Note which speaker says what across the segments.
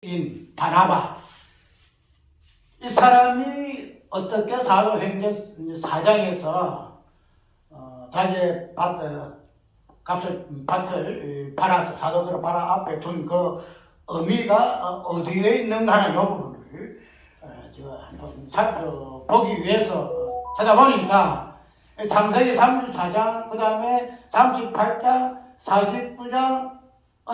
Speaker 1: 인 바나바, 이 사람이 어떻게 사도행전 4장에서 자기의 밭을 팔아서 사도들을 팔아 앞에 둔 그 의미가 어디에 있는가 하는 이 부분을 한번 살펴보기 위해서 찾아보니까 창세기 34장, 그 다음에 38장, 49장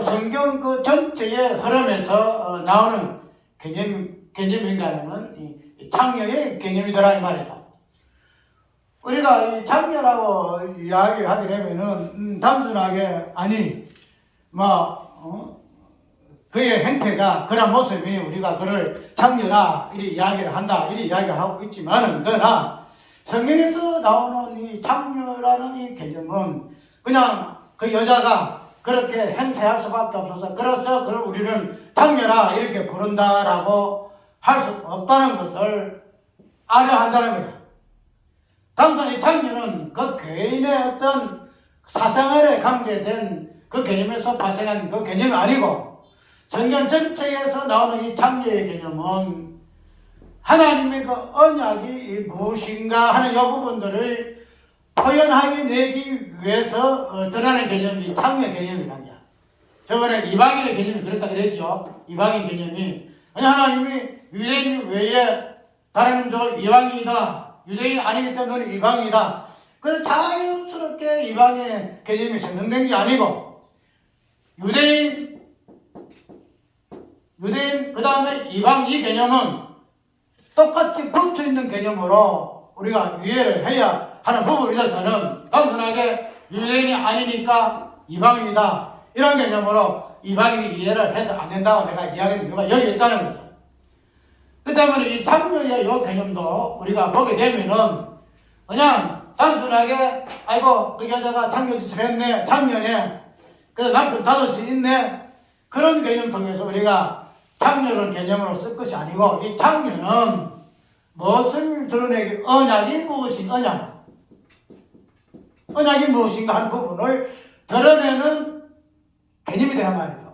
Speaker 1: 성경 그 전체의 흐름에서 나오는 개념인가는 창녀의 개념이더라 이 말이다. 우리가 이 창녀라고 이야기를 하게 되면은 단순하게 그의 행태가 그런 모습이니 우리가 그를 창녀라 이리 이야기를 한다 이리 이야기하고 있지만은 그러나 성경에서 나오는 이 창녀라는 이 개념은 그냥 그 여자가 그렇게 행세할 수밖에 없어서 그래서 그를 우리는 창녀라 이렇게 부른다라고 할 수 없다는 것을 알아야 한다는 거야. 단순히 창녀는 그 개인의 어떤 사생활에 관계된 그 개념에서 발생한 그 개념이 아니고 성경 전체에서 나오는 이 창녀의 개념은 하나님의 그 언약이 무엇인가 하는 이 부분들을 표현하게 내기 위해서 드러나는 개념이 창녀 개념이란 거야. 저번에 이방인의 개념이 그렇다 그랬죠. 이방인 개념이 하나님이 유대인 외에 다른 민족을 이방인이다. 유대인 아니기 때문에 너는 이방인이다. 그래서 자연스럽게 이방인의 개념이 생성된 게 아니고 유대인 그 다음에 이방 이 개념은 똑같이 붙어 있는 개념으로 우리가 이해를 해야 하는 부분에 있어서는 단순하게 유대인이 아니니까 이방인이다 이런 개념으로 이방인이 이해를 해서 안 된다고 내가 이야기하는 이유가 여기 있다는 거죠. 그 때문에 이 창녀의 이 개념도 우리가 보게 되면은 그냥 단순하게 아이고 그 여자가 창녀짓을 했네 창녀네 그래서 남편 다섯이 있네 그런 개념 통해서 우리가 창녀를 개념으로 쓸 것이 아니고 이 창녀는 무엇을 드러내기 언약이 무엇인가 언약이 무엇인가 하는 부분을 드러내는 개념이 되란 말이죠.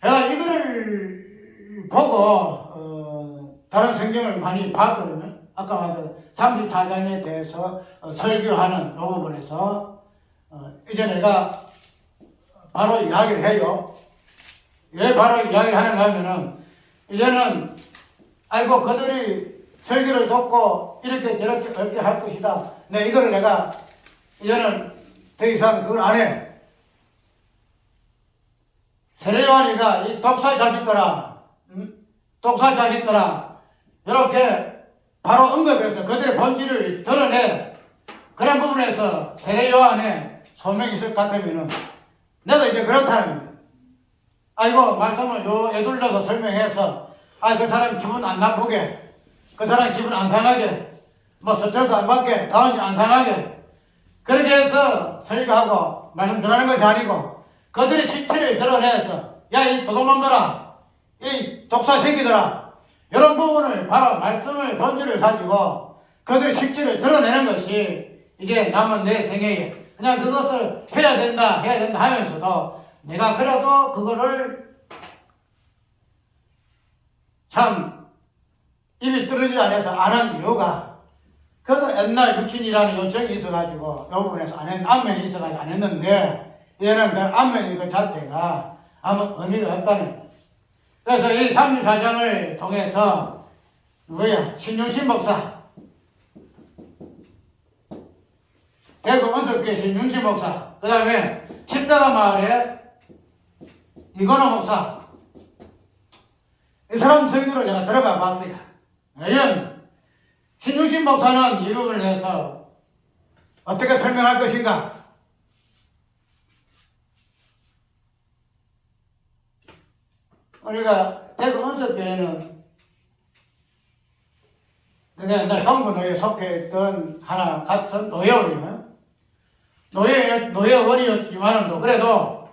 Speaker 1: 제가 이거를 보고 다른 성경을 많이 봤거든요. 아까 말한 34장에 대해서 설교하는 이 부분에서 이제 내가 바로 이야기를 해요. 왜 바로 이야기를 하는가 하면은 이제는 아이고 그들이 설교를 듣고 이렇게 저렇게 할 것이다. 네, 이거를 내가 이제는 더 이상 그걸 안 해. 세례요한이가 이 독사 자식들아 이렇게 바로 언급해서 그들의 본질을 드러내 그런 부분에서 세례요한의 소명이 있을 것 같으면은 내가 이제 그렇다는 거야. 아이고 말씀을 애둘러서 설명해서 그 사람 기분 안 나쁘게 그 사람 기분 안 상하게 스트레스 안 받게 다운시 안 상하게 그렇게 해서 설교하고 말씀 전하는 것이 아니고 그들의 실체를 드러내서 야 이 도둑놈들아 이 독사 새끼들아 이런 부분을 바로 말씀을 본질을 가지고 그들의 실체를 드러내는 것이 이제 남은 내 생애에 그냥 그것을 해야 된다 하면서도 내가 그래도 그거를 참 입이 떨어지지 않아서 안 한 이유가 그래도 옛날 육신이라는 요청이 있어가지고 이 부분에서 안면이 있어가지고 안 했는데 얘는 그 안면인 것 자체가 아무 의미가 없다는. 그래서 이 34장을 통해서 신윤신 목사 대구 은석교회 신윤신 목사 그 다음에 십자가 마을에 이건호 목사 이 사람 설교를 제가 들어가 봤어요. 왜냐면 신윤신 목사는 이 부분을 해서 어떻게 설명할 것인가? 우리가 대구 은석교회는 옛날 동부노예에 속해있던 하나 같은 노예원이면 노예원이었지만은 그래도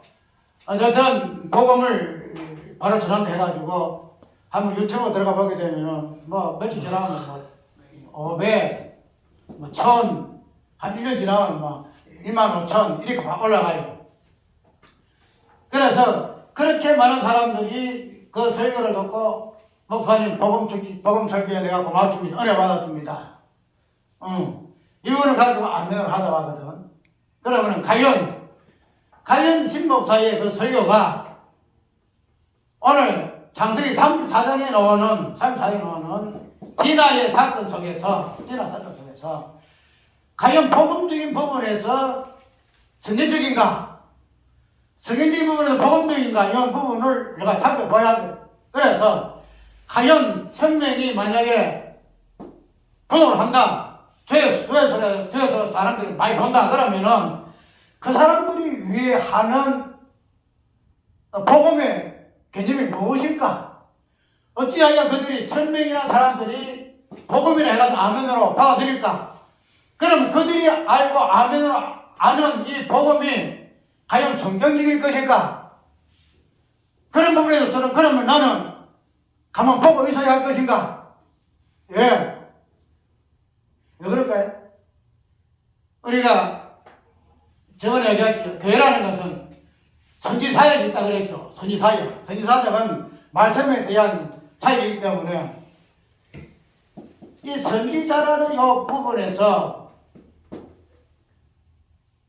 Speaker 1: 어쨌든 복음을 바로 전환해가지고 한번 유튜브 들어가 보게 되면은 며칠 지나면 500, 1000, 한 1년 지나면 15,000 이렇게 막 올라가요. 그래서 그렇게 많은 사람들이 그 설교를 듣고 목사님 복음 설교에 내가 고맙습니다. 은혜 받았습니다. 이거를 가지고 안내를 하다 가거든. 그러면은 가연 신목사의 그 설교가 오늘 장세기 34장에 나오는 디나의 사건 속에서 과연 복음적인 부분에서 성경적인가? 성경적인 부분에서 복음적인가? 이런 부분을 내가 살펴봐야 돼. 그래서 과연 생명이 만약에 부동을 한다. 죄에서 사람들이 많이 본다. 그러면은 그 사람들이 위해 하는 복음의 개념이 무엇일까? 어찌하여 그들이 1000명이나 사람들이 복음이라 해가지고 아멘으로 받아들일까? 그럼 그들이 알고 아멘으로 아는 이 복음이 과연 성경적일 것일까? 그런 부분에 있어서는 그러면 나는 가만 보고 있어야 할 것인가? 예. 왜 그럴까요? 우리가 저번에 얘기했죠. 교회라는 것은 선지사역이 있다 그랬죠. 선지사역은 말씀에 대한 사역이기 때문에 이 선지자라는 이 부분에서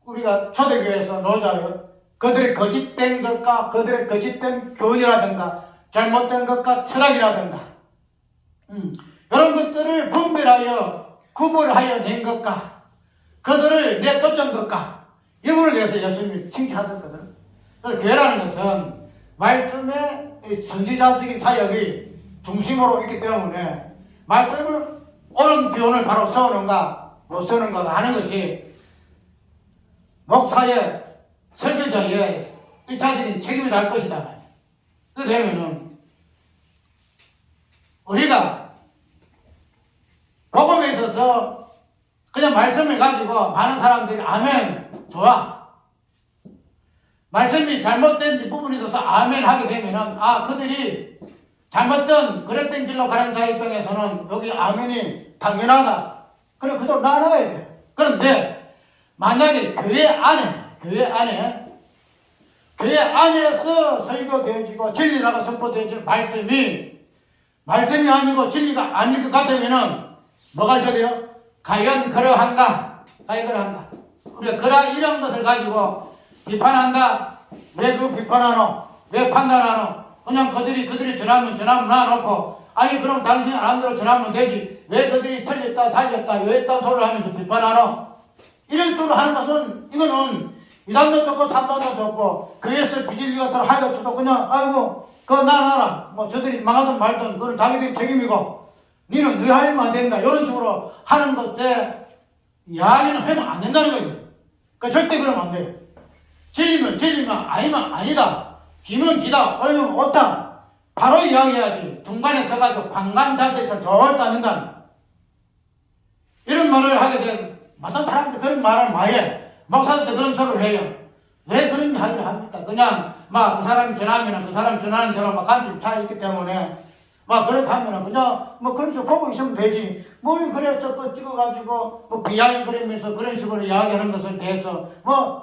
Speaker 1: 우리가 초대교회에서 노자를 그들의 거짓된 것과 그들의 거짓된 교훈이라든가 잘못된 것과 철학이라든가 이런 것들을 분별하여 구분하여 낸 것과 그들을 내쫓은 것과 이 부분에 대해서 열심히 칭찬하셨거든. 그래서 교회라는 것은 말씀의 선지자적인 사역이 중심으로 있기 때문에 말씀을 옳은 교훈을 바로 세우는가 못 세우는가 하는 것이 목사의 설교자의 1차적인 책임이 날 것이다. 그러면은 우리가 복음에 있어서 그냥 말씀을 가지고 많은 사람들이 아멘 좋아. 말씀이 잘못된 부분에 있어서 아멘 하게 되면은 그들이 잘못된 그랬던 길로 가는 자의 입장에서는 여기 아멘이 당연하다. 그래 그대로 나눠야 돼. 그런데 만약에 교회 안에서 설교되어지고 진리라고 선포되어질 말씀이 아니고 진리가 아닐 것 같으면은 뭐가 하셔야 돼요? 과연 그러한가? 우리가 그러한 이런 것을 가지고 비판한다. 왜 그 비판하노? 왜 판단하노? 그냥 그들이 전하면 놔놓고 아니 그럼 당신이 안 대로 전하면 되지. 왜 그들이 틀렸다 살렸다 왜 딴 소리를 하면서 비판하노? 이런 식으로 하는 것은 이거는 이단도 좋고 삼단도 좋고 그에서 비질리가 더 하여서도 그냥 아이고 그거 나라 뭐 저들이 망하든 말든 그건 자기들이 책임이고 니는 네 할 일 안 된다 이런 식으로 하는 것에 이야기는 하면 안 된다는 거예요. 그러니까 절대 그러면 안 돼요. 진리면 진리면 아니면 아니다. 기면 기다 옳으면 옳다. 바로 이야기해야지. 중간에 서가지고 방관 자세에서 절대 안 된다. 이런 말을 하게 되면 마땅 사람들 그런 말을 많이 해. 목사한테 그런 소리를 해요. 왜 그런 이야기를 합니까? 그냥 그 사람이 전하면 그 사람이 전하는 대로 간섭 차 있기 때문에 그렇게 하면 그냥 그런 식으로 보고 있으면 되지. 뭘 그래서 또 찍어가지고 비하인 그리면서 그런 식으로 이야기하는 것을 대해서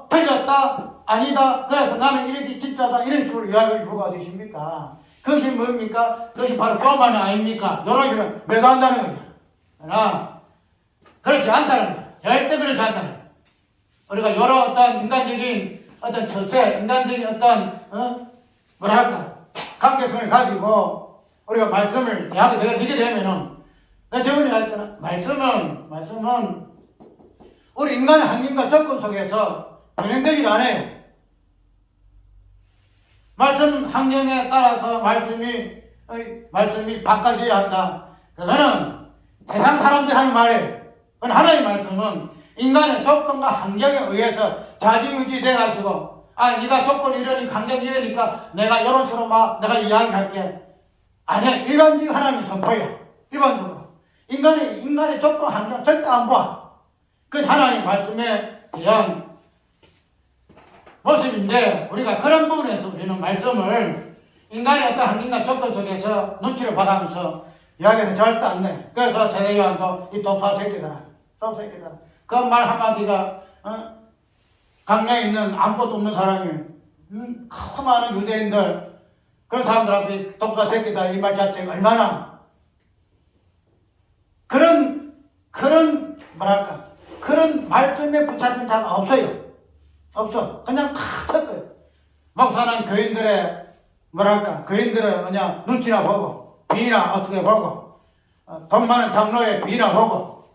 Speaker 1: 틀렸다 아니다 그래서 나는 이렇게 진짜다 이런 식으로 이야기를 뭐가 되십니까? 그것이 뭡니까? 그것이 바로 교만 아닙니까? 이런 식으로 매도한다는 거야. 그러나 그렇지 않다는 거야. 절대 그렇지 않다는 거야. 우리가 여러 어떤 인간적인 어떤 처세, 인간적인 어떤 관계성을 가지고 우리가 말씀을 대하게 되게 되면은 내가 저번에 했잖아. 말씀은 우리 인간의 환경과 조건 속에서 변형되질 않아요. 말씀 환경에 따라서 말씀이 바꿔져야 한다. 그거는 세상 사람들이 하는 말이에요. 그건 하나님의 말씀은 인간의 조건과 환경에 의해서 좌지우지 돼가지고 네가 조건이 이러니까 환경이 이러니까 내가 이런 식으로 내가 이야기할게. 아니야. 일반적인 하나님의 선포야. 일반적으로. 인간의 조건 환경 절대 안 봐. 그것이 하나님의 말씀에 대한 모습인데 우리가 그런 부분에서 우리는 말씀을 인간의 어떤 환경과 조건 속에서 눈치를 봐가면서 이야기는 절대 안 돼. 그래서 세례요한도 이 독사 새끼들아. 그 말 한마디가 강량에 있는 아무것도 없는 사람이 그 많은 유대인들, 그런 사람들 앞에 독사 새끼다 이 말 자체가 얼마나 뭐랄까 그런 말씀에 붙잡힌 자가 없어요. 없어. 그냥 다 섞어요. 목사는 교인들의 뭐랄까 교인들의 그냥 눈치나 보고 비나 어떻게 보고 돈 많은 장로의 비나 보고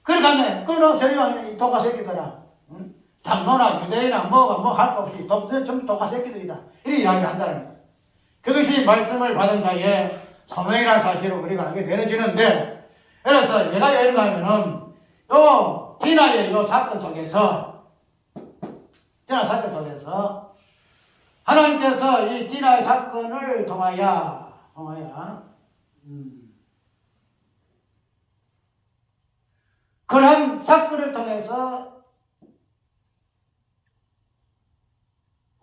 Speaker 1: 그러겠네. 그런 세리가 독사 새끼들아. 장로나 유대인이나 뭐가 뭐 할 거 없이 전부 독사 새끼들이다. 이렇게 이야기한다는 거예요. 그것이 말씀을 받은 자의 소명이라는 사실을 우리가 알게 되어지는데, 그래서 얘가 왜 이러냐면은 요 디나의 요 사건 속에서 하나님께서 이 디나의 사건을 통하여 그런 사건을 통해서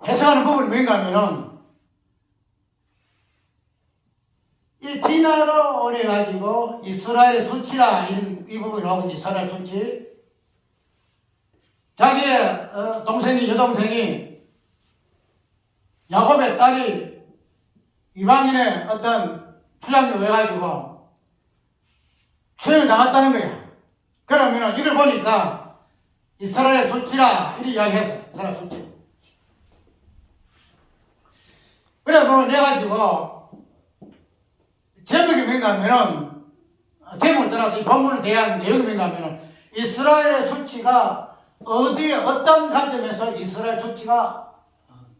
Speaker 1: 해석하는 부분이 뭔가 하면은 이 디나로 오래 가지고 이스라엘 수치라 이 부분이 나오고 이스라엘 수치 자기의 여동생이 야곱의 딸이 이방인의 어떤 투장에 왜 가지고 수행을 나갔다는 거야. 그러면 이걸 보니까 이스라엘 수치라 이렇게 이야기했어. 이스라엘 수치. 그래 보면 내가지고 제목이 뭔가 하면은 제목을 떠나서 이 본문에 대한 내용이 뭔가 하면은 이스라엘의 수치가 어디에 어떤 관점에서 이스라엘 수치가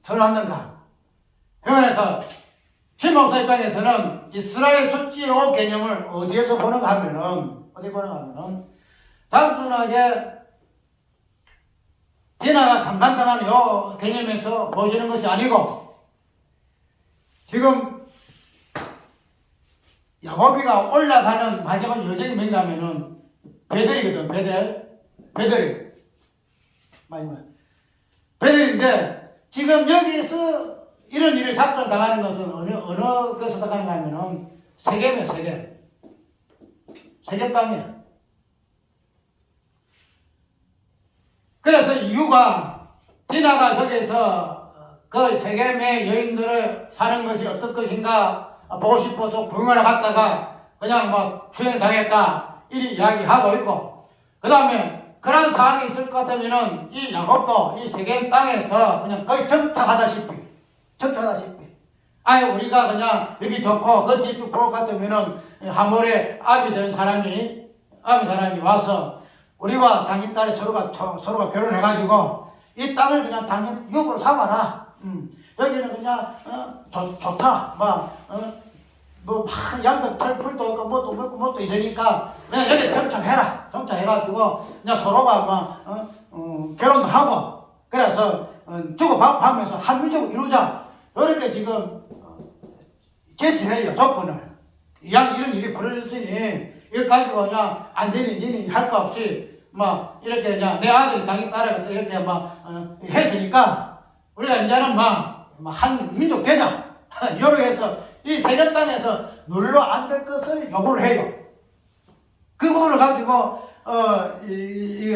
Speaker 1: 드러났는가. 그래서 힘목사 입장에서는 이스라엘 수치의 개념을 어디에서 보는가 하면은 단순하게 디나가 강간당한 요 개념에서 보여주는 것이 아니고 지금 야곱이가 올라가는 마지막 여정이 뭔가 하면은 베델이거든. 베델인데 지금 여기서 이런 일을 사건을 당하는 것은 어느 것에서 당하는가 하면은 세겜이에요. 세겜 땅이에요. 그래서 이유가 디나가 거기서 그 세겜의 여인들을 사는 것이 어떨 것인가 보고 싶어서 구경하러 갔다가 그냥 막 수행당했다 이리 이야기하고 있고, 그 다음에 그런 상황이 있을 것 같으면은 이 야곱도 이 세겜 땅에서 그냥 거의 정착하다시피 아예 우리가 그냥 여기 좋고 그 뒤쪽 볼 것 같으면은 하모레 아비 된 사람이 와서 우리와 당신 딸이 서로가 결혼해가지고 이 땅을 그냥 당신 육으로 삼아라. 여기는 그냥 좋다. 양도 풀도 있고 뭐도 있으니까 그냥 여기 정착해가지고 그냥 서로가 결혼도 하고 그래서 주고받고 하면서 한민족을 이루자. 이렇게 지금 제시해요. 조건을. 이런 일이 벌어졌으니 이거 가지고 그냥 안 되는 일이 할 거 없이 이렇게 그냥 내 아들 당신 딸을 이렇게 했으니까 우리가 이제는 한 민족 되자. 이렇게 해서 이 세겜 땅에서 눌러 앉을 것을 요구를 해요. 그 부분을 가지고 이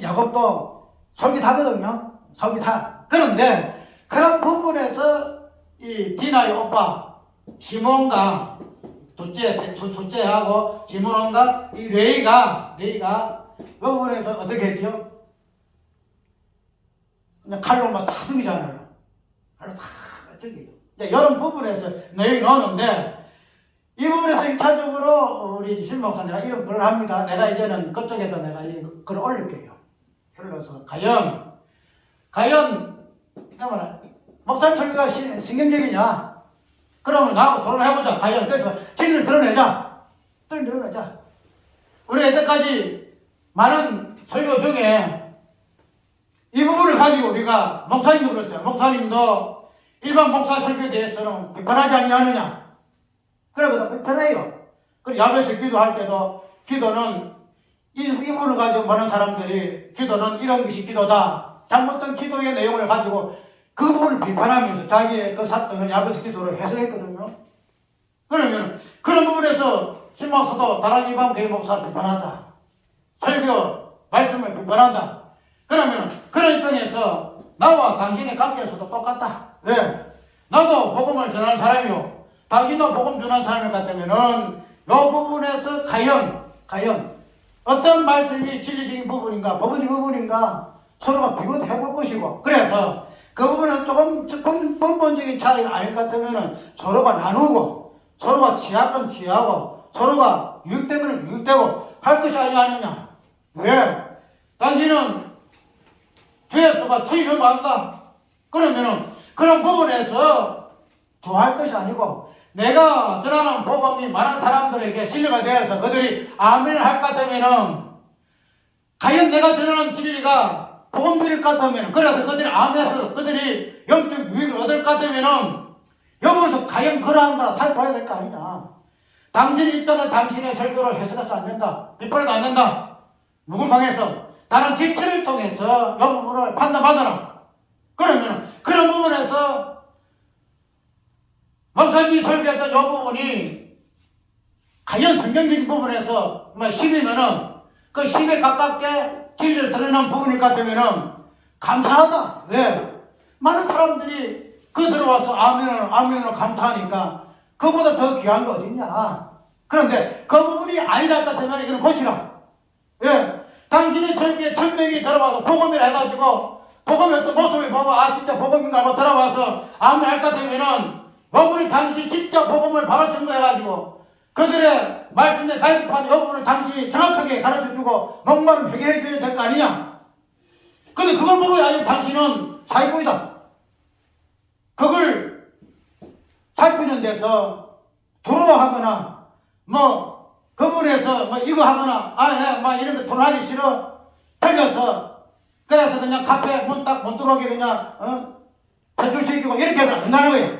Speaker 1: 야곱도 솔깃하거든요. 솔깃하. 그런데 그런 부분에서 이 디나의 오빠 시몬과 둘째하고 시몬과 이 레이가 그 부분에서 어떻게 했죠? 그냥 칼로 막 다 죽이잖아요. 칼로 다 죽이죠. 이런 부분에서 내용이 나오는데 이 부분에서 1차적으로 우리 신목사 내가 이런 글을 합니다. 내가 이제는 그쪽에다 내가 이 글을 올릴게요. 올려서 과연 목사 철리가 신경적이냐? 그러면 나하고 토론해보자. 과연 그래서 진리를 드러내자. 우리 이때까지 많은 설교 중에 이 부분을 가지고 우리가 목사님도 그렇죠. 목사님도 일반 목사 설교에 대해서는 비판하지 아니하느냐. 그래서 비판해요. 그리고 야외에서 기도할 때도 기도는 이 부분을 가지고 많은 사람들이 기도는 이런 것이 기도다. 잘못된 기도의 내용을 가지고 그 부분을 비판하면서 자기의 그 사건을 야외에서 기도를 해석했거든요. 그러면 그런 부분에서 신목사도 다른 일반 교회 목사를 비판한다. 설교 말씀을 비판한다. 그러면 그런 입장에서 나와 당신의 관계에서도 똑같다. 왜? 나도 복음을 전하는 사람이요. 당신도 복음 전하는 사람일 것 같으면은 이 부분에서 과연 어떤 말씀이 진리적인 부분인가, 법원의 부분인가 서로가 비교해 볼 것이고, 그래서 그 부분은 조금 근본적인 차이가 아닐 것 같으면은 서로가 나누고, 서로가 취할 취하고, 서로가 유익되면 유익되고 할 것이 아니냐. 왜? 당신은 죄수가 투입을 받는다. 그러면은 그런 부분에서 좋아할 것이 아니고, 내가 전하는 복음이 많은 사람들에게 진리가 되어서 그들이 아멘을 할 것 같으면은, 과연 내가 전하는 진리가 복음들일 것 같으면, 그래서 그들이 아멘해서 그들이 영적 유익을 얻을 것 같으면은, 여기서 과연 그러한다 살펴야 될 거 아니냐. 당신이 있다면 당신의 설교를 해석해서 안 된다. 비판해도 안 된다. 누굴 통해서? 다른 지체를 통해서 이 부분을 판단받아라. 그러면 그런 부분에서 목사님이 설교했던 이 부분이 과연 성경적인 부분에서 10이면은 그 10에 가깝게 진리를 드러내는 부분일 것 같으면은 감사하다. 왜? 많은 사람들이 그 들어와서 아멘으로 감사하니까 그보다 더 귀한 거 어딨냐. 그런데 그 부분이 아니다 같으면 이건 고치라. 예. 당신이 설교에 1000명이 들어와서 복음이라 해가지고 복음의 어떤 모습을 보고 진짜 복음인가 하고 들어와서 아멘 할 것 같으면은 여분이 당신이 진짜 복음을 바로 증거해가지고 그들의 말씀에 가르쳐한 여분을 당신이 정확하게 가르쳐주고 목마름 회개해줘야 될 거 아니냐. 근데 그걸 보고 아니면 당신은 사기꾼이다. 그걸 살피는 데서 두려워하거나 그분에서 이거 하거나 이런 거 돈하기 싫어 틀려서 그래서 그냥 카페 문 딱 못 들어오게 그냥 탈출시키고 이렇게 해서 안 된다는 거예요.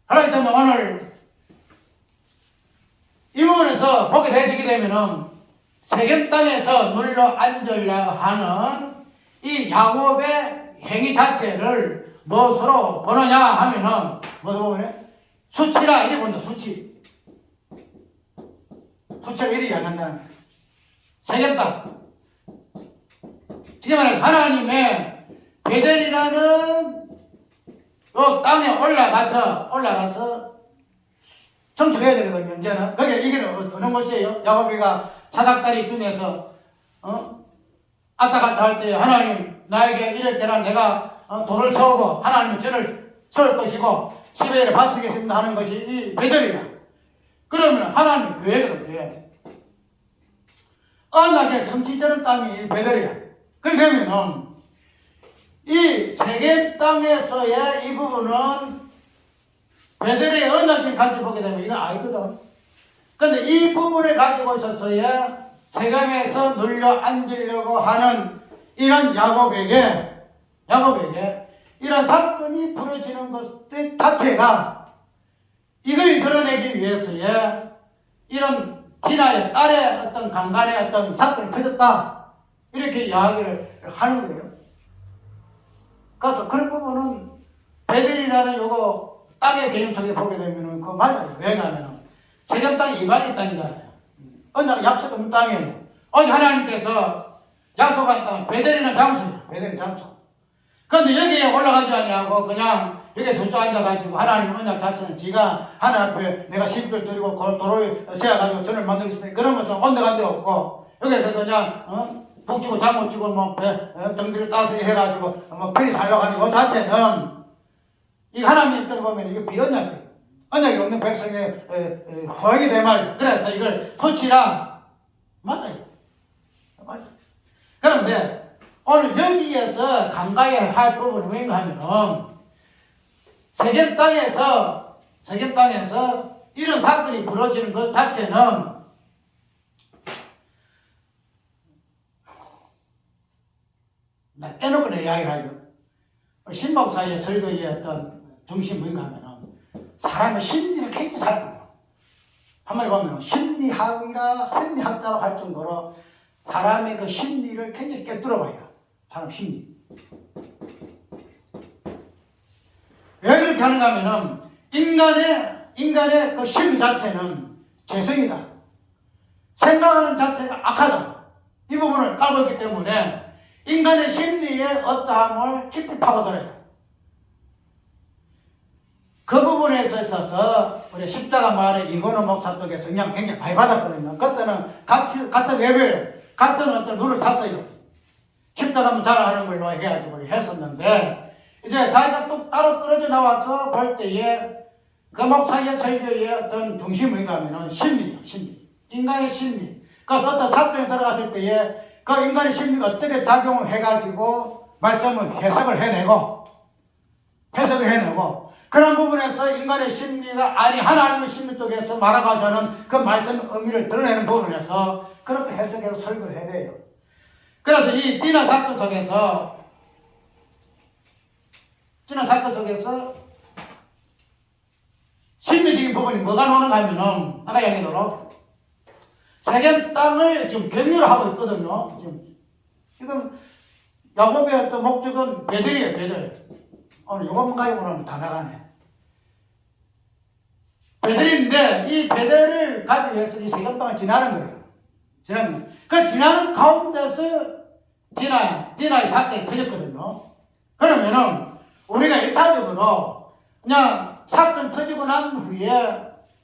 Speaker 1: 그렇기 때문에 오늘 이 부분에서 보게 되게 되면은 세겜 땅에서 눌러 앉으려고 하는 이 야곱의 행위 자체를 무엇으로 보느냐 하면은 무엇으로 보면 수치라 이래 본다. 수치를 이리 이야기한다는 거예요. 세겜 땅. 이제 말해서 하나님의 베델이라는 요 땅에 올라가서 정착해야 되거든요. 이제는 그게 이게 어느 곳이에요? 야곱이가 사닥다리 중에서 왔다 갔다 할 때 하나님 나에게 이럴 때나 내가 돌을 세우고 하나님은 저를 세울 것이고 10회를 바치겠습니다 하는 것이 이 베델이야. 그러면 하나님 교회거든요. 언약의 성취되는 땅이 이 베델이야. 그렇게 되면은 이 세겜 땅에서의 이 부분은 베델의 언약을 가지고 보게 되면 이건 아니거든. 근데 이 부분을 가지고 있어서야 세겜에서 눌려 앉으려고 하는 이런 야곱에게 이런 사건이 벌어지는 것 자체가 이걸 드러내기 위해서야 이런 진화의 딸의 어떤 강간의 어떤 사건이 터졌다. 이렇게 이야기를 하는 거예요. 그래서 그런 부분은 베델이라는 요거 땅의 개념 속에 보게 되면은 그거 맞아요. 왜냐하면 세겜 땅이 이방의 땅이잖아요. 언약 약속 없는 땅이에요. 오직 하나님께서 약속한 땅은 베델이라는 장소예요. 베델 장소. 그런데 여기에 올라가지 않냐고 그냥 여기에 서쪽 앉아가지고 하나님 언약 자체는 지가 하나님 앞에 내가 십을 드리고 도로에 세워가지고 전을 만들겠습니다. 그런 것은 온데간 데 없고 여기서 그냥 북치고 장못치고 등들 따뜻히 해가지고 편히 살려고 하는 것 자체는 이 하나님 뜻을 보면 이게 비언약이에요. 언약이 없는 백성의 허용이 될 말이에요. 그래서 이걸 토치라 맞아요. 그런데 오늘 여기에서 간과해야 할 부분은 뭔가 하면 세겜 땅에서 이런 사건이 벌어지는 것 자체는 깨놓고 이야기를 하죠. 신목사의 설교의 어떤 중심 뭔가 하면 사람의 심리를 굉장히 살펴요. 한마디 보면 심리학자라고 할 정도로 사람의 그 심리를 굉장히 꿰뚫어봐요. 사람 심리. 왜 그렇게 하는가 하면은 인간의 그 심리 자체는 죄성이다. 생각하는 자체가 악하다. 이 부분을 깔고 있기 때문에 인간의 심리의 어떠함을 깊이 파고들어요. 그 부분에 있어서 우리 십자가 마을의 이건호 목사 쪽에서 그냥 굉장히 많이 받았거든요. 그때는 같은 레벨, 같은 어떤 룰을 탔어요. 십자가면 잘하는 걸로 해가지고 했었는데, 이제 자기가 또 따로 떨어져 나와서 볼 때에 그 목사의 설교의 어떤 중심이 뭔가 하면은 심리예요, 심리. 인간의 심리. 그래서 어떤 사건에 들어갔을 때에 그 인간의 심리가 어떻게 작용을 해가지고 말씀을 해석을 해내고, 그런 부분에서 인간의 심리가 아니 하나님의 심리 쪽에서 말아가자는 그 말씀 의미를 드러내는 부분에서 그렇게 해석해서 설교를 해내요. 그래서 이 디나 사건 속에서 심리적인 부분이 뭐가 나오는가 하면은 아까 얘기대로 세겜 땅을 지금 경유를 하고 있거든요. 지금 야곱의 어떤 목적은 베델이에요, 베델. 오늘 요것만 가지고는 다 나가네. 베델인데 이 베델을 가기 위해서 이 세겜 땅을 지나는 거예요. 그 지나는 가운데서 디나의 사건이 터졌거든요. 그러면은 우리가 1차적으로 그냥 사건 터지고 난 후에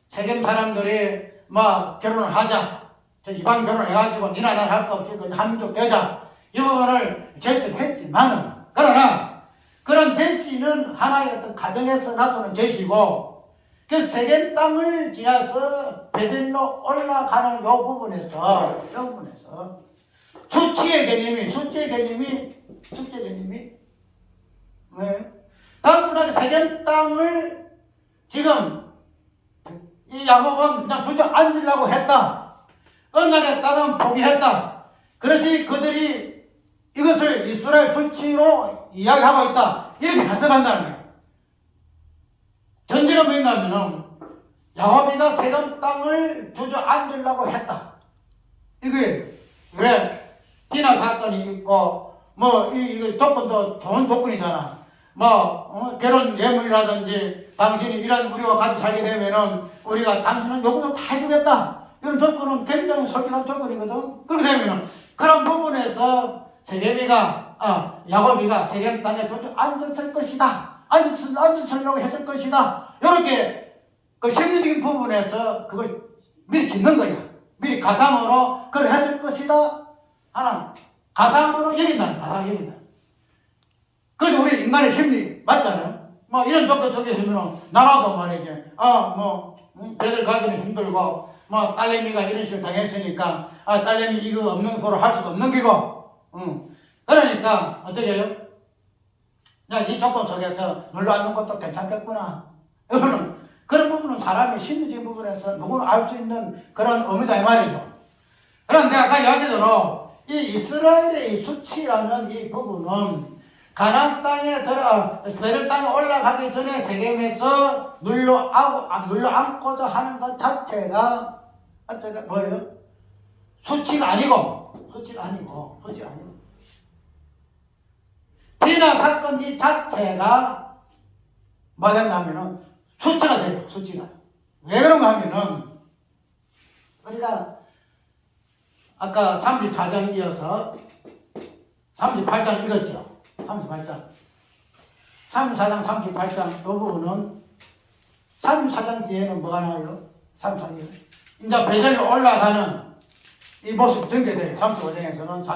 Speaker 1: 세겜 사람들이 막 결혼을 하자. 이방 결혼해가지고 니나 나 할 거 없이 그냥 한민족 되자. 이 부분을 제시했지만은, 그러나 그런 제시는 하나의 어떤 가정에서 놔두는 제시고, 그 세겜 땅을 지나서 베델로 올라가는 요 부분에서 수치의 개념이 네. 단순하게 세겜 땅을 지금 이 야곱은 그냥 주저앉으려고 했다. 언약에 따른 포기했다. 그래서 그들이 이것을 이스라엘 수치로 이야기하고 있다. 이렇게 해석한다는 거예요. 전제가 뭔가 하면은 야곱이가 세겜 땅을 주저앉으려고 했다. 이게 왜 디나 사건이 있고 이거 조건도 좋은 조건이잖아. 결혼 예물이라든지 당신이 이런 우리와 같이 살게 되면은 우리가 당신은 요구도 다 해주겠다. 이런 조건은 굉장히 솔직한 조건이거든. 그렇게 되면은 그런 부분에서 야곱이가 세겜 땅에 주저앉았을 것이다. 앉으려고 했을 것이다. 이렇게 그 심리적인 부분에서 그걸 미리 짓는 거야. 미리 가상으로 그걸 했을 것이다. 하나 가상으로 여긴다. 그래서 우리 인간의 심리 맞잖아요. 이런 조건 속에서는 나라도 말이지. 애들 가기는 힘들고 딸내미가 이런 식으로 당했으니까 딸내미 이거 없는 소로 할 수도 없는 기고. 그러니까 어떻게 해요? 이 조건 속에서 놀러 앉는 것도 괜찮겠구나. 이거는 그런 부분은 사람의 심리적인 부분에서 누구나 알 수 있는 그런 의미다 이 말이죠. 그런데 아까 이야기대로 이 이스라엘의 이 수치라는 이 부분은 가나안 땅에 베델 땅에 올라가기 전에 세겜에서 눌러 앉고자 하는 것 자체가 뭐예요? 수치가 아니고 디나 사건 이 자체가 뭐 된다면은 수치가 돼요. 왜 그런가 하면은 우리가 아까 34장 이어서 38장 읽었죠. 34장 38장 이 부분은 34장 뒤에는 뭐가 나와요? 34장 이제 베델로 올라가는 이 모습이 전개돼요. 35장에서는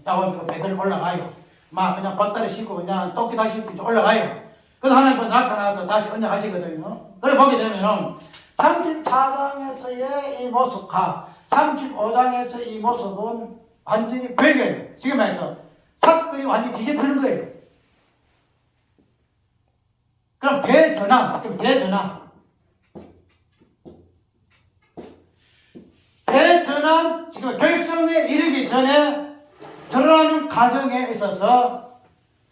Speaker 1: 야곱이 베델로 올라가요. 그냥 밭다리 싣고 그냥 토끼 싣고 올라가요. 그래서 하나님께서 나타나서 다시 언약하시거든요. 그래 보게 되면은 34장에서의 이 모습과 35장에서 이 모습은 완전히 별개예요. 지금 말해서 사건이 완전히 뒤집히는 거예요. 그럼 대전환. 지금 결성에 이르기 전에 드러나는 과정에 있어서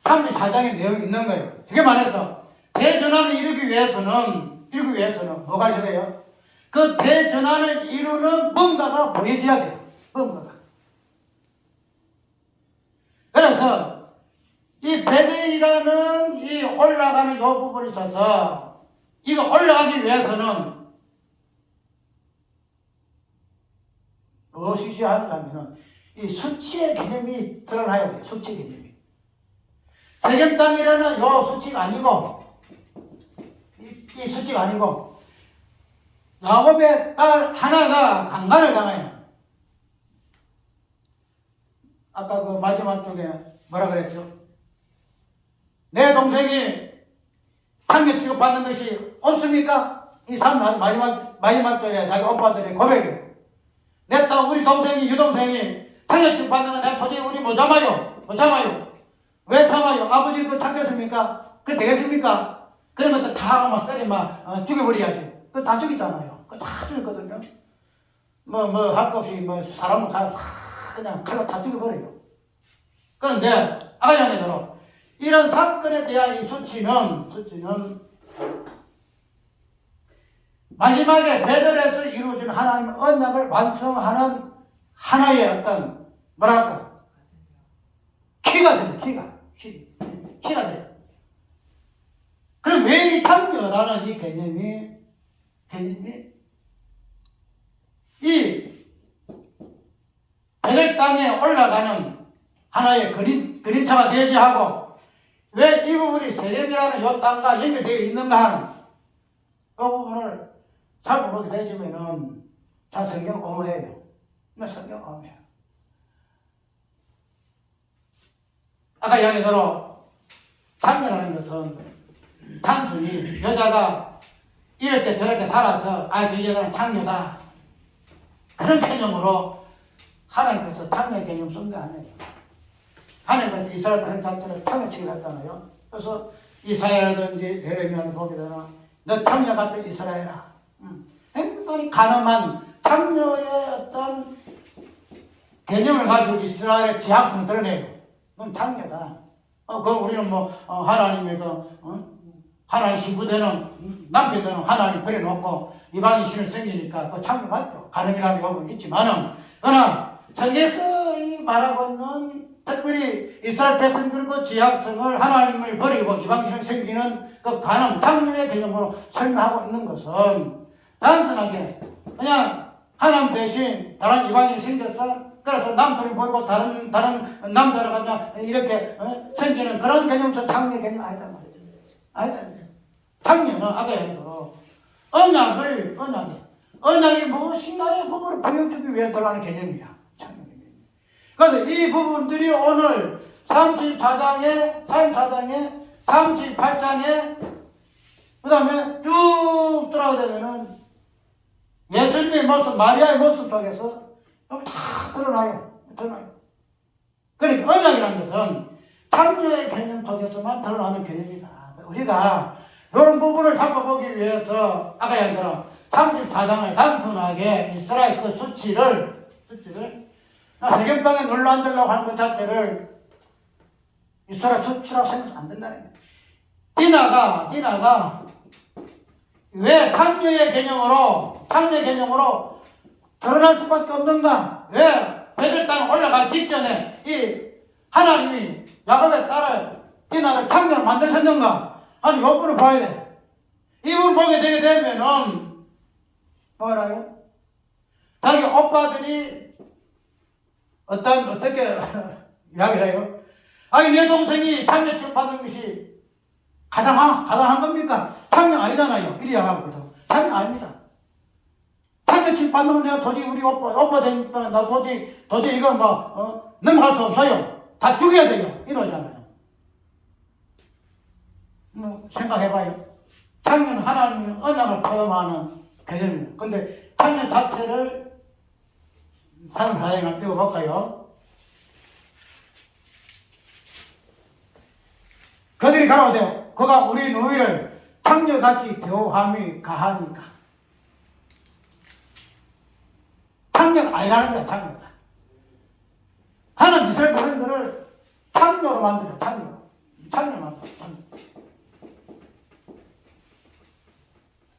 Speaker 1: 34장의 내용이 있는 거예요. 그게 말해서 대전환을 이루기 위해서는 뭐가 있어야 돼요? 그 대전환을 이루는 뭔가가 보여져야 돼요. 그래서 이 베델이라는 이 올라가는 이 부분이 있어서 이거 올라가기 위해서는 무엇이 하는가 하면은 이 수치의 개념이 드러나야 돼요. 수치 개념이. 세겜 땅이라는 요 수치가 아니고, 이 수치가 아니고, 야곱의 딸 하나가 강간을 당해요. 아까 그 마지막 쪽에 뭐라 그랬죠? 내 동생이 상급 취급받는 것이 없습니까? 이 마지막 쪽에 자기 오빠들의 고백이에요. 내 딸, 우리 동생이, 유동생이 상급 취급받는 건 내가 도저히 우리 못 참아요. 못 참아요. 왜 참아요? 아버지 그거 참겠습니까? 그거 되겠습니까? 그런 것들 다 막 세게 막 죽여버려야지. 그거 다 죽이잖아요. 그거 다 죽였거든요. 할 거 없이 사람을 그냥 칼로 다 죽여버려요. 그런데 아가야네로 이런 사건에 대한 이 수치는 마지막에 베들에서 이루어진 하나님의 언약을 완성하는 하나의 어떤 뭐랄까 키가 됩니다. 키가 돼요. 그럼 왜 이 창녀라는 이 개념이 이 베들 땅에 올라가는 하나의 그림차가 되지 하고 왜 이 부분이 세겜이라는 이 땅과 연결되어 있는가 하는 그 부분을 살펴보게 되시면은 다 성경 어머해요. 성경 어머해요. 아까 이야기대로 창녀라는 것은 단순히 여자가 이렇게 저렇게 살아서 저 여자는 창녀다 그런 개념으로 하나님께서 창녀 개념 쓴 게 아니에요. 하나님께서 이스라엘 백성 자체를 창녀치기로 했잖아요. 그래서 이사야라든지 예레미야를 보게 되나 너 창녀 같은 이스라엘아. 굉장히 가늠한 창녀의 어떤 개념을 가지고 이스라엘의 지향성을 드러내요. 그럼 창녀다. 그럼 우리는 하나님의 하나님 신부되는 남편되는 하나님 버려놓고 이방인 신을 섬기니까 그 창녀 맞죠. 가늠이라는 부분이 있지만은 그러나 성경에서 이 말하고 있는 특별히 이스라엘 백성들과 지향성을 하나님을 버리고 이방신을 섬기는 그 가늠, 창녀의 개념으로 설명하고 있는 것은 단순하게 그냥 하나님 대신 다른 이방인이 생겨서 그래서 남편을 버리고 다른 남자를 갖다 이렇게 생기는 그런 개념에서 창녀의 개념이 아니단 말이죠. 아니다. 창녀는 아까 얘기대로 언약이 무엇인가의 부분을 보여주기 위해 들어가는 개념이야. 창녀 개념. 그래서 이 부분들이 오늘 34장에 38장에 그 다음에 쭉 들어가면은 예수님의 모습, 마리아의 모습 속에서 여기 다 드러나요. 그러니까 언약이라는 것은 창녀의 개념 속에서만 드러나는 개념이다. 우리가 이런 부분을 잡아보기 위해서 아까 얘기한 34장을 단순하게 이스라엘 그 수치를 세겜 땅에 놀러 앉으려고 하는 것 자체를 이스라엘 수치라고 생각해서 안 된다는 거예요. 디나가 왜 창녀의 개념으로 결혼할 수밖에 없는가? 왜 베들 땅에 올라가기 직전에 이 하나님이 야곱의 딸을 디나를 창녀로 만드셨는가? 아니 요거를 봐야 돼. 이걸 보게 되게 되면은 뭐라요? 자기 오빠들이 어떻게 이야기를 해요? 아니 내 동생이 창녀 취급받는 것이 가당한 겁니까? 창녀 아니잖아요. 이리 이야기하거든. 창녀 아닙니다. 창녀 취급받는 건 내가 도저히 우리 오빠 되니까 나 도저히 이건 넘어갈 수 없어요. 다 죽여야 돼요. 이러잖아요. 생각해봐요. 창녀는 하나님의 언약을 포함하는 개념이에요. 근데 창녀 자체를 다른 사장을 띄워볼까요? 그들이 가로되 그가 우리 너희를 창녀같이 대우함이 가하니까. 창녀가 아니라는 거야. 창녀가. 하나님 이스라엘 백성들을 창녀로 만들어요. 창녀 만들어요.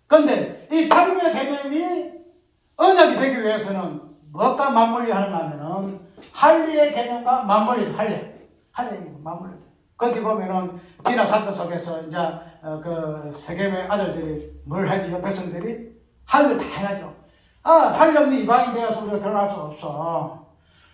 Speaker 1: 그런데 이 창녀의 개념이 언약이 되기 위해서는 무엇과 맞물려 하는가 하면은 할례의 개념과 맞물려서 할례 맞물려. 거기 보면은 디나 사건 속에서 이제 그 세겜의 아들들이 뭘 하지요? 백성들이 할례를 다 해야죠. 할례 없는 이방인 되어서 우리가 결혼할 수 없어.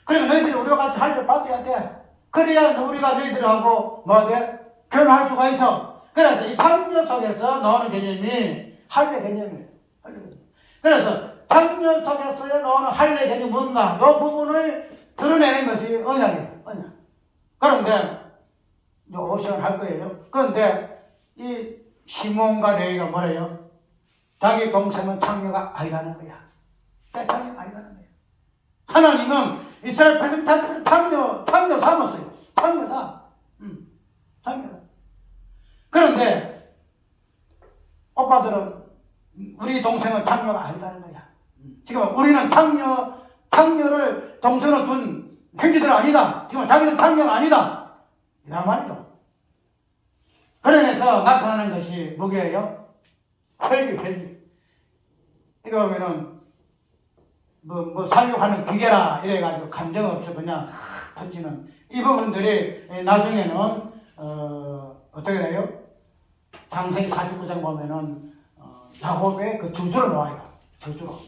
Speaker 1: 그러니까 너희들이 우리가 같이 할례 받아야 돼. 그래야 우리가 너희들하고 뭐 돼? 결혼할 수가 있어. 그래서 이 창녀 속에서 나오는 개념이 할례 개념이에요. 할례 개념. 그래서 창녀 속에서 나오는 할례 개념이 뭔가 이 부분을 드러내는 것이 언약이에요. 언약. 그런데 이제 5시간 할 거예요. 그런데 이 시몬과 레위가 뭐래요? 자기 동생은 창녀가 아니라는 거야. 창녀가 아니라는 거야. 하나님은 이스라엘 백성한테 창녀 삼았어요. 창녀다. 창녀다. 그런데 오빠들은 우리 동생은 창녀가 아니다는 거야. 지금 우리는 창녀를 동생으로 둔 형제들 아니다. 지금 자기는 창녀가 아니다. 이란 말이죠. 그래서 나타나는 것이 뭐게요? 혈기. 이거 보면은 뭐 살육하는 기계라 이래가지고 감정 없어 그냥 터지는 이 부분들이 나중에는 어떻게 돼요? 창세기 49장 보면은 야곱의 그 저주로 나와요. 저주로.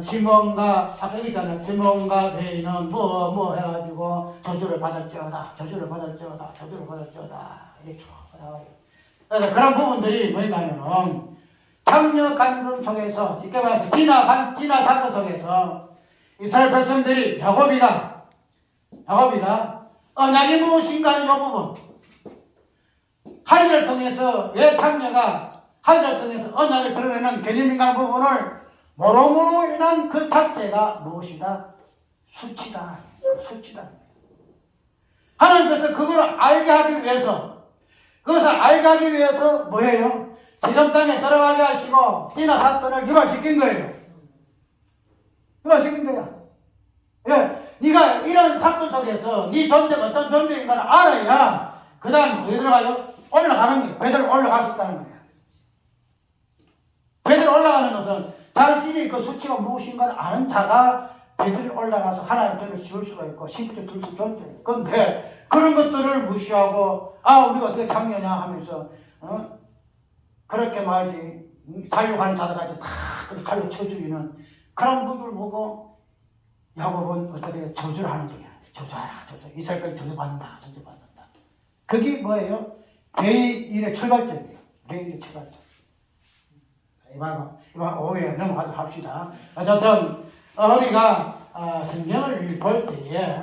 Speaker 1: 시몬과 아까 있잖아요. 시몬과 레위는 뭐 해가지고 저주를 받았지어다. 이렇게 나와요. 그래서 그런 부분들이 뭐냐면은 창녀 간섭 속에서 쉽게 말해서 진화 사건 속에서 이스라엘 백성들이 야곱이가 언약이 무엇인가 하는 이 부분 할례를 통해서 왜 창녀가 할례를 통해서 언약을 드러내는 개념인가 하는 부분을 모름으로 인한 그 자체가 무엇이다? 수치다. 하나님께서 그걸 알게 하기 위해서 그것을 알게 하기 위해서 뭐예요? 시험 땅에 들어가게 하시고 진화 사건을 유발시킨 거예요. 유발시킨 거야. 예, 네가 이런 사건 속에서 네 존재가 어떤 존재인가를 알아야 그 다음 어디 들어가요? 올라가는 거예요. 배들 올라갈 수 있다는 거야. 배들 올라가는 것은 당신이 그 수치가 무엇인가를 아는 자가 배들이 올라가서 하나님 전을 지을 수가 있고 신부터 들수 있는 존재예요. 그런데 그런 것들을 무시하고 우리가 어떻게 창녀냐 하면서 그렇게 말이지 살려가는 자들까지 다 칼로 쳐주기는 그런 분들 보고 야곱은 어떻게 저주를 하는 거야. 저주하라. 이스라엘까지 저주받는다. 그게 뭐예요? 레위일의 출발점이에요. 레위일의 출발점. 이만 오후에 넘어가도록 합시다. 어쨌든 우리가 성경을 볼 때에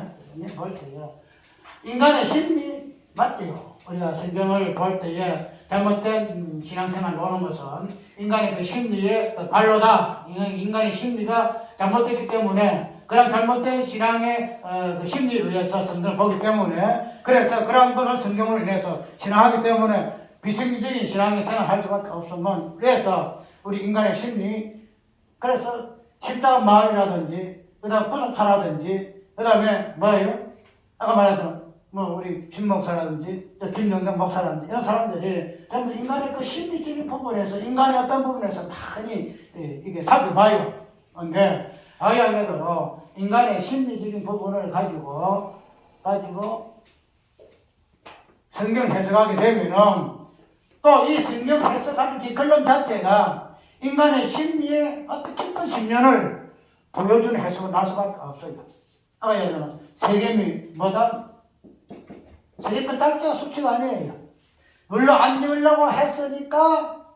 Speaker 1: 인간의 심리 맞대요. 우리가 성경을 볼 때에 잘못된 신앙생활 노는 것은 인간의 그 심리의 발로다. 인간의 심리가 잘못됐기 때문에 그런 잘못된 신앙의 그 심리에 의해서 성경을 보기 때문에 그래서 그런 것을 성경으로 인해서 신앙하기 때문에 비생리적인 신앙의 생활을 할 수밖에 없으면 그래서 우리 인간의 심리 그래서 십자가 마을이라든지 그다음 부속사라든지 그다음에 뭐예요? 아까 말했던 우리 김 목사라든지 김영경 목사라든지 이런 사람들이 전부 인간의 그 심리적인 부분에서 인간의 어떤 부분에서 많이 이게 살펴봐요. 근데 아야게도 인간의 심리적인 부분을 가지고 성경 해석하게 되면은 또 이 성경 해석하는 뒷걸론 자체가 인간의 심리의 어떤 깊은 심연을 보여주는 해석은 날 수밖에 없어요. 아까 얘기했잖아. 세겜이 뭐다? 세겜 그 딱지가 수치가 아니에요. 물로 안 지으려고 했으니까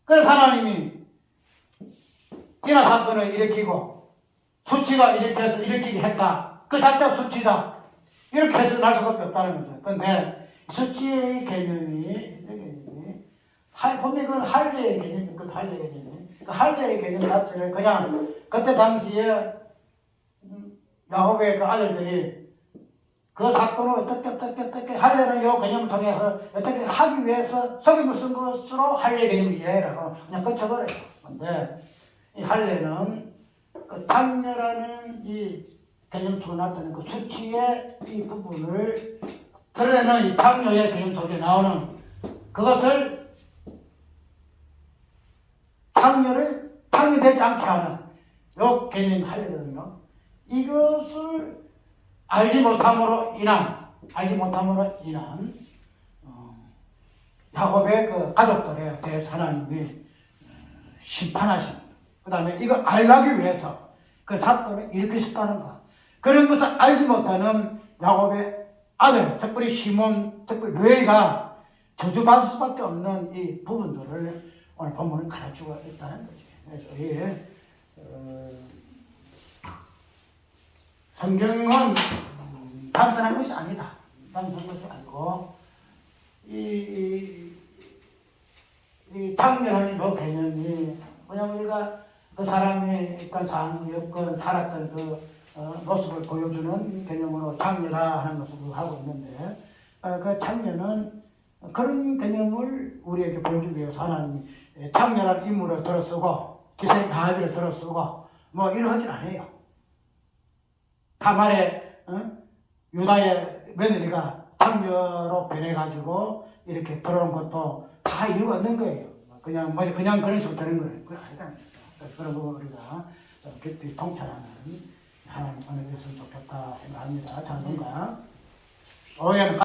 Speaker 1: 그래서 하나님이 진화 사건을 일으키고 수치가 이렇게 해서 일으키게 했다. 그 자체가 수치다. 이렇게 해서 날 수밖에 없다는 거죠. 근데 수치의 개념이 보면 그건 할례의 개념이 그 할례의 개념이 그 할례의 개념 자체를 그냥 그때 당시에 야곱의 그 아들들이 그 사건을 어떻게 할례는 요 개념을 통해서 어떻게 하기 위해서 속임을 쓴 것으로 할례 개념을 이해하라고 그냥 끝쳐버려요. 근데 이 할례는 그 창녀라는 이 개념 속에 나타나는 그 수치의 이 부분을 드러내는 이 창녀의 개념 속에 나오는 그것을 창녀되지 않게 하는 요 개념이 할례거든요. 이것을 알지 못함으로 인한 야곱의 그 가족들에 대해서 하나님이 심판하십니다. 그 다음에 이걸 알기 위해서 그 사건을 일으키셨다는 것. 그런 것을 알지 못하는 야곱의 아들, 특별히 시몬, 특별히 레위가 저주받을 수밖에 없는 이 부분들을 오늘 본문은 가르치고 있다는 거지. 그래서 이 성경은 단순한 것이 아니다. 단순한 것이 아니고 이 창렬하는 그 개념이 그냥 우리가 그 사람이 있던 삶, 여건 살았던 그 모습을 보여주는 개념으로 창렬하 하는 모습을 하고 있는데 그 창렬은 그런 개념을 우리에게 보여주기 위해서 하나님이 창렬한 인물을 들어쓰고 기생 라합을 들어쓰고 뭐 이러진 않아요. 다말의 유다의 며느리가 창녀로 변해가지고 이렇게 들어온 것도 다 이유가 있는 거예요. 그냥 그런 식으로 되는 거예요. 그건 아니다. 그런 부분 우리가 좀 깊이 통찰하는 하나님 은혜였으면 좋겠다 생각합니다. 자, 뭔가 오해는